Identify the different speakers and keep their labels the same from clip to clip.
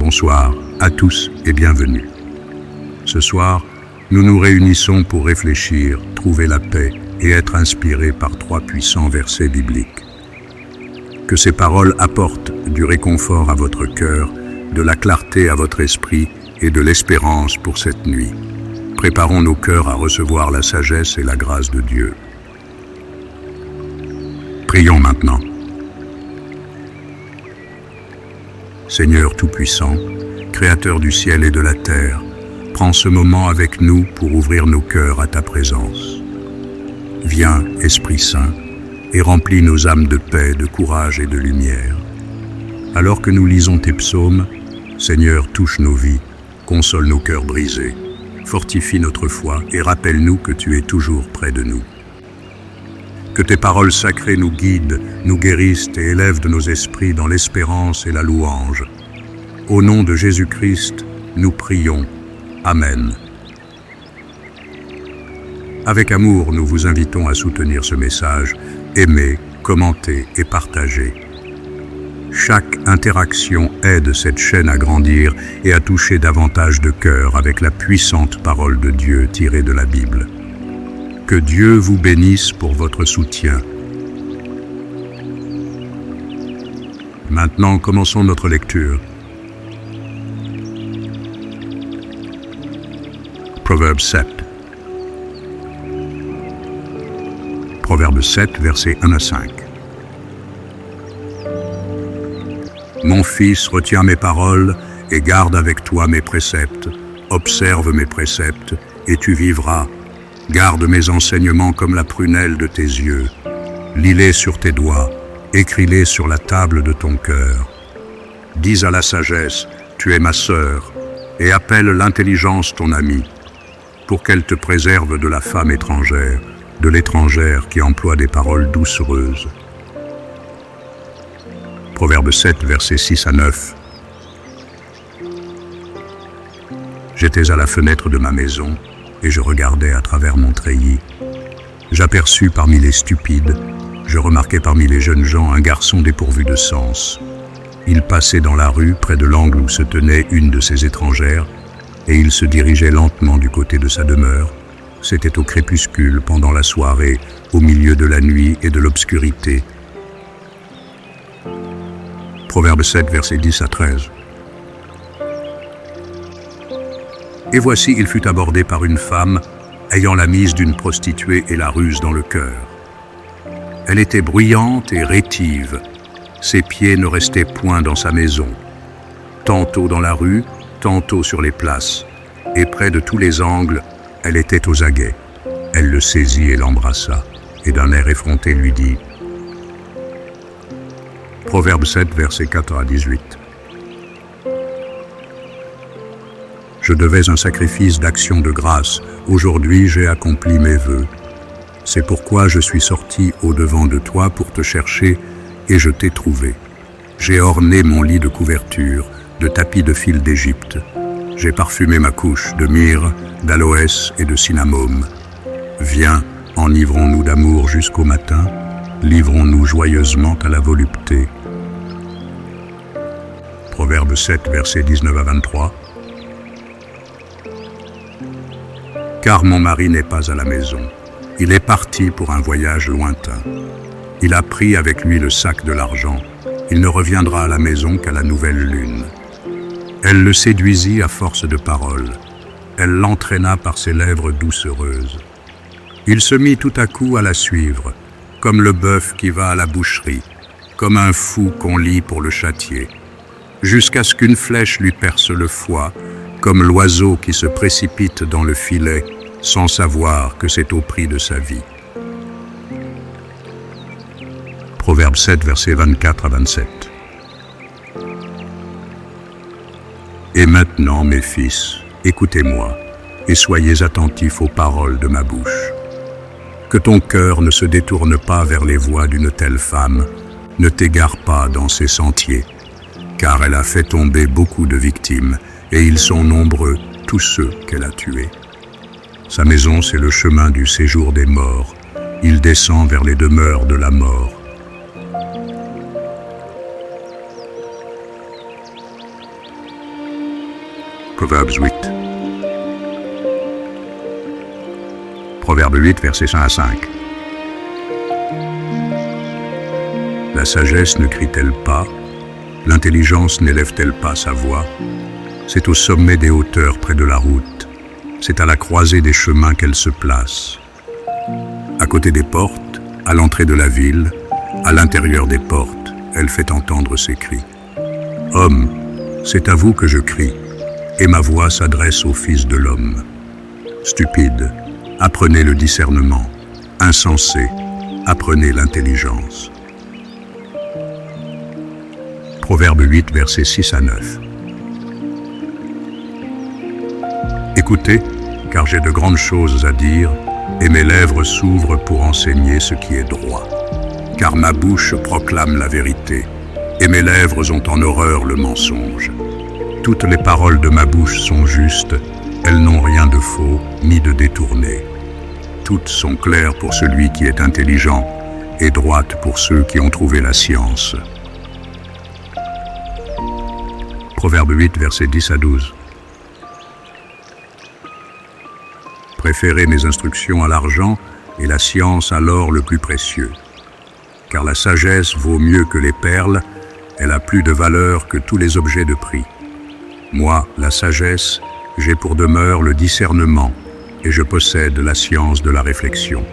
Speaker 1: Bonsoir à tous et bienvenue. Ce soir, nous nous réunissons pour réfléchir, trouver la paix et être inspirés par 3 puissants versets bibliques. Que ces paroles apportent du réconfort à votre cœur, de la clarté à votre esprit et de l'espérance pour cette nuit. Préparons nos cœurs à recevoir la sagesse et la grâce de Dieu. Prions maintenant. Seigneur Tout-Puissant, Créateur du ciel et de la terre, prends ce moment avec nous pour ouvrir nos cœurs à ta présence. Viens, Esprit Saint, et remplis nos âmes de paix, de courage et de lumière. Alors que nous lisons tes psaumes, Seigneur, touche nos vies, console nos cœurs brisés, fortifie notre foi et rappelle-nous que tu es toujours près de nous. Que tes paroles sacrées nous guident, nous guérissent et élèvent de nos esprits dans l'espérance et la louange. Au nom de Jésus-Christ, nous prions. Amen. Avec amour, nous vous invitons à soutenir ce message, aimer, commenter et partager. Chaque interaction aide cette chaîne à grandir et à toucher davantage de cœurs avec la puissante parole de Dieu tirée de la Bible. Que Dieu vous bénisse pour votre soutien. Maintenant, commençons notre lecture. Proverbe 7. Proverbe 7, versets 1 à 5. Mon fils, retiens mes paroles et garde avec toi mes préceptes. Observe mes préceptes et tu vivras. Garde mes enseignements comme la prunelle de tes yeux. Lis-les sur tes doigts, écris-les sur la table de ton cœur. Dis à la sagesse, tu es ma sœur, et appelle l'intelligence ton amie, pour qu'elle te préserve de la femme étrangère, de l'étrangère qui emploie des paroles doucereuses. Proverbe 7, versets 6 à 9. J'étais à la fenêtre de ma maison, et je regardais à travers mon treillis. J'aperçus parmi les stupides, je remarquai parmi les jeunes gens un garçon dépourvu de sens. Il passait dans la rue près de l'angle où se tenait une de ces étrangères, et il se dirigeait lentement du côté de sa demeure. C'était au crépuscule, pendant la soirée, au milieu de la nuit et de l'obscurité. Proverbe 7, versets 10 à 13. Et voici, il fut abordé par une femme, ayant la mise d'une prostituée et la ruse dans le cœur. Elle était bruyante et rétive. Ses pieds ne restaient point dans sa maison. Tantôt dans la rue, tantôt sur les places. Et près de tous les angles, elle était aux aguets. Elle le saisit et l'embrassa, et d'un air effronté lui dit. Proverbe 7, versets 4 à 18. Je devais un sacrifice d'action de grâce. Aujourd'hui, j'ai accompli mes vœux. C'est pourquoi je suis sorti au-devant de toi pour te chercher, et je t'ai trouvé. J'ai orné mon lit de couverture, de tapis de fil d'Égypte. J'ai parfumé ma couche de myrrhe, d'aloès et de cinnamome. Viens, enivrons-nous d'amour jusqu'au matin, livrons-nous joyeusement à la volupté. Proverbe 7, versets 19 à 23. Car mon mari n'est pas à la maison. Il est parti pour un voyage lointain. Il a pris avec lui le sac de l'argent. Il ne reviendra à la maison qu'à la nouvelle lune. Elle le séduisit à force de paroles. Elle l'entraîna par ses lèvres doucereuses. Il se mit tout à coup à la suivre, comme le bœuf qui va à la boucherie, comme un fou qu'on lie pour le châtier, jusqu'à ce qu'une flèche lui perce le foie, comme l'oiseau qui se précipite dans le filet sans savoir que c'est au prix de sa vie. Proverbe 7, versets 24 à 27. Et maintenant, mes fils, écoutez-moi, et soyez attentifs aux paroles de ma bouche. Que ton cœur ne se détourne pas vers les voies d'une telle femme, ne t'égare pas dans ses sentiers, car elle a fait tomber beaucoup de victimes, et ils sont nombreux, tous ceux qu'elle a tués. Sa maison, c'est le chemin du séjour des morts. Il descend vers les demeures de la mort. Proverbes 8. Proverbe 8, versets 1 à 5. La sagesse ne crie-t-elle pas? L'intelligence n'élève-t-elle pas sa voix? C'est au sommet des hauteurs près de la route. C'est à la croisée des chemins qu'elle se place. À côté des portes, à l'entrée de la ville, à l'intérieur des portes, elle fait entendre ses cris. Homme, c'est à vous que je crie, et ma voix s'adresse au Fils de l'homme. Stupide, apprenez le discernement. Insensé, apprenez l'intelligence. Proverbe 8, versets 6 à 9. Écoutez, car j'ai de grandes choses à dire, et mes lèvres s'ouvrent pour enseigner ce qui est droit. Car ma bouche proclame la vérité, et mes lèvres ont en horreur le mensonge. Toutes les paroles de ma bouche sont justes, elles n'ont rien de faux, ni de détourné. Toutes sont claires pour celui qui est intelligent, et droites pour ceux qui ont trouvé la science. Proverbe 8, versets 10 à 12. Préférez mes instructions à l'argent et la science à l'or le plus précieux. Car la sagesse vaut mieux que les perles, elle a plus de valeur que tous les objets de prix. Moi, la sagesse, j'ai pour demeure le discernement, et je possède la science de la réflexion.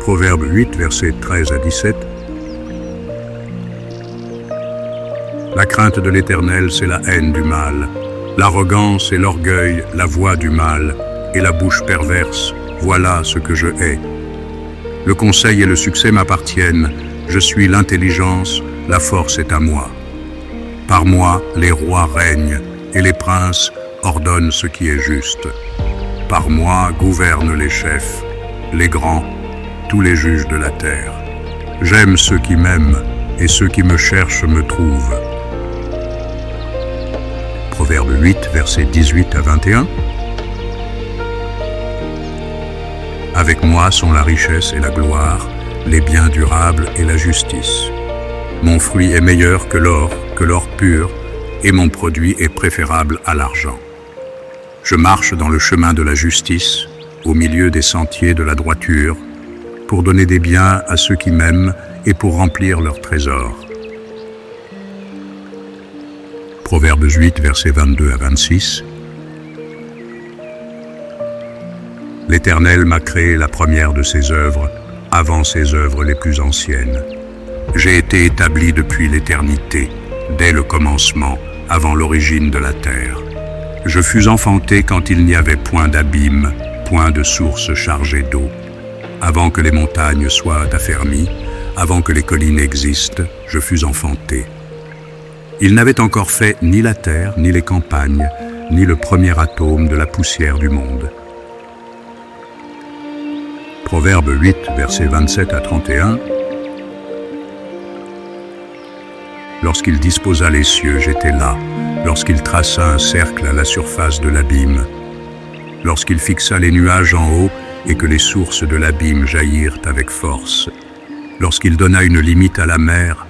Speaker 1: Proverbe 8, versets 13 à 17. La crainte de l'Éternel, c'est la haine du mal. L'arrogance et l'orgueil, la voix du mal, et la bouche perverse, voilà ce que je hais. Le conseil et le succès m'appartiennent, je suis l'intelligence, la force est à moi. Par moi, les rois règnent, et les princes ordonnent ce qui est juste. Par moi gouvernent les chefs, les grands, tous les juges de la terre. J'aime ceux qui m'aiment, et ceux qui me cherchent me trouvent. Proverbe 8, versets 18 à 21. Avec moi sont la richesse et la gloire, les biens durables et la justice. Mon fruit est meilleur que l'or pur, et mon produit est préférable à l'argent. Je marche dans le chemin de la justice, au milieu des sentiers de la droiture, pour donner des biens à ceux qui m'aiment et pour remplir leurs trésors. Proverbes 8, versets 22 à 26. L'Éternel m'a créé la première de ses œuvres, avant ses œuvres les plus anciennes. J'ai été établi depuis l'éternité, dès le commencement, avant l'origine de la terre. Je fus enfanté quand il n'y avait point d'abîme, point de source chargée d'eau. Avant que les montagnes soient affermies, avant que les collines existent, je fus enfanté. Il n'avait encore fait ni la terre, ni les campagnes, ni le premier atome de la poussière du monde. Proverbe 8, versets 27 à 31. Lorsqu'il disposa les cieux, j'étais là. Lorsqu'il traça un cercle à la surface de l'abîme. Lorsqu'il fixa les nuages en haut et que les sources de l'abîme jaillirent avec force. Lorsqu'il donna une limite à la mer,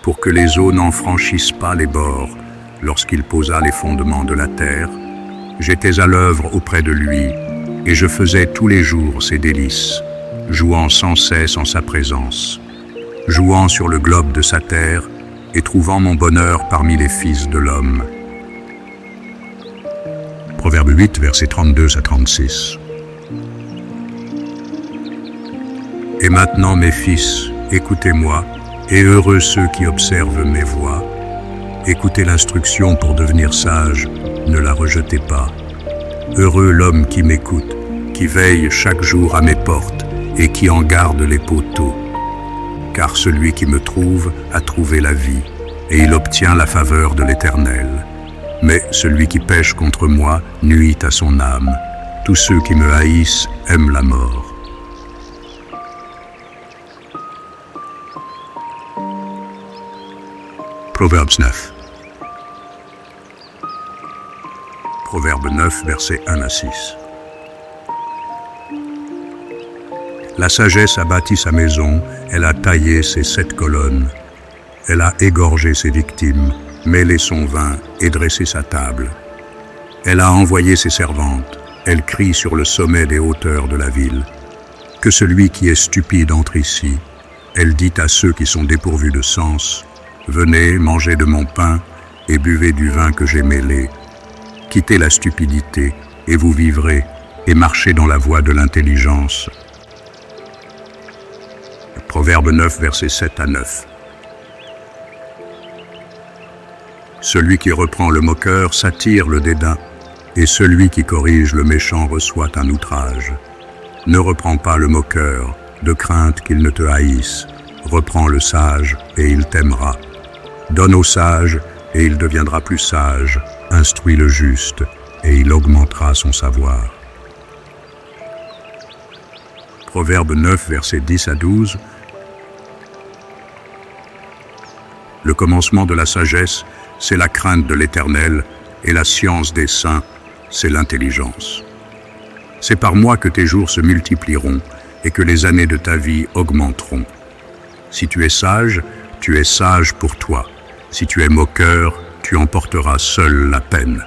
Speaker 1: pour que les eaux n'en franchissent pas les bords, lorsqu'il posa les fondements de la terre, j'étais à l'œuvre auprès de lui, et je faisais tous les jours ses délices, jouant sans cesse en sa présence, jouant sur le globe de sa terre, et trouvant mon bonheur parmi les fils de l'homme. Proverbe 8, versets 32 à 36. Et maintenant, mes fils, écoutez-moi, et heureux ceux qui observent mes voies. Écoutez l'instruction pour devenir sage, ne la rejetez pas. Heureux l'homme qui m'écoute, qui veille chaque jour à mes portes et qui en garde les poteaux. Car celui qui me trouve a trouvé la vie, et il obtient la faveur de l'Éternel. Mais celui qui pêche contre moi nuit à son âme. Tous ceux qui me haïssent aiment la mort. Proverbes 9. Proverbe 9, versets 1 à 6. La sagesse a bâti sa maison, elle a taillé ses 7 colonnes. Elle a égorgé ses victimes, mêler son vin et dresser sa table. Elle a envoyé ses servantes, elle crie sur le sommet des hauteurs de la ville. Que celui qui est stupide entre ici. Elle dit à ceux qui sont dépourvus de sens, venez, mangez de mon pain et buvez du vin que j'ai mêlé. Quittez la stupidité et vous vivrez, et marchez dans la voie de l'intelligence. Proverbe 9, versets 7 à 9. Celui qui reprend le moqueur s'attire le dédain, et celui qui corrige le méchant reçoit un outrage. Ne reprends pas le moqueur, de crainte qu'il ne te haïsse. Reprends le sage, et il t'aimera. Donne au sage, et il deviendra plus sage. Instruis le juste, et il augmentera son savoir. Proverbe 9, versets 10 à 12. Le commencement de la sagesse, c'est la crainte de l'Éternel, et la science des saints, c'est l'intelligence. C'est par moi que tes jours se multiplieront, et que les années de ta vie augmenteront. Si tu es sage pour toi. Si tu es moqueur, tu emporteras seul la peine.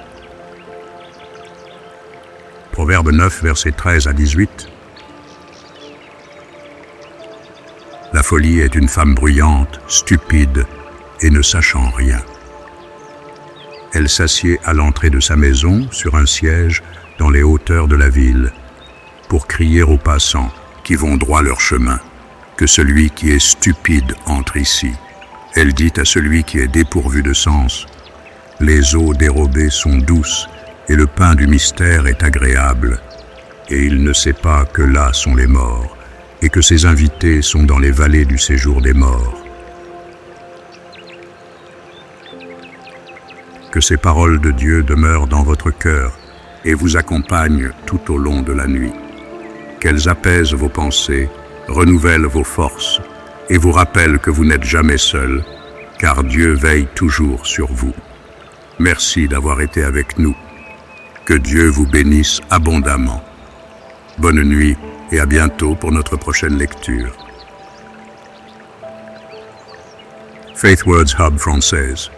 Speaker 1: Proverbe 9, versets 13 à 18. La folie est une femme bruyante, stupide et ne sachant rien. Elle s'assied à l'entrée de sa maison, sur un siège, dans les hauteurs de la ville, pour crier aux passants qui vont droit leur chemin, que celui qui est stupide entre ici. Elle dit à celui qui est dépourvu de sens, les eaux dérobées sont douces, et le pain du mystère est agréable, et il ne sait pas que là sont les morts, et que ses invités sont dans les vallées du séjour des morts. Que ces paroles de Dieu demeurent dans votre cœur et vous accompagnent tout au long de la nuit. Qu'elles apaisent vos pensées, renouvellent vos forces et vous rappellent que vous n'êtes jamais seul, car Dieu veille toujours sur vous. Merci d'avoir été avec nous. Que Dieu vous bénisse abondamment. Bonne nuit et à bientôt pour notre prochaine lecture. Faith Words Hub française.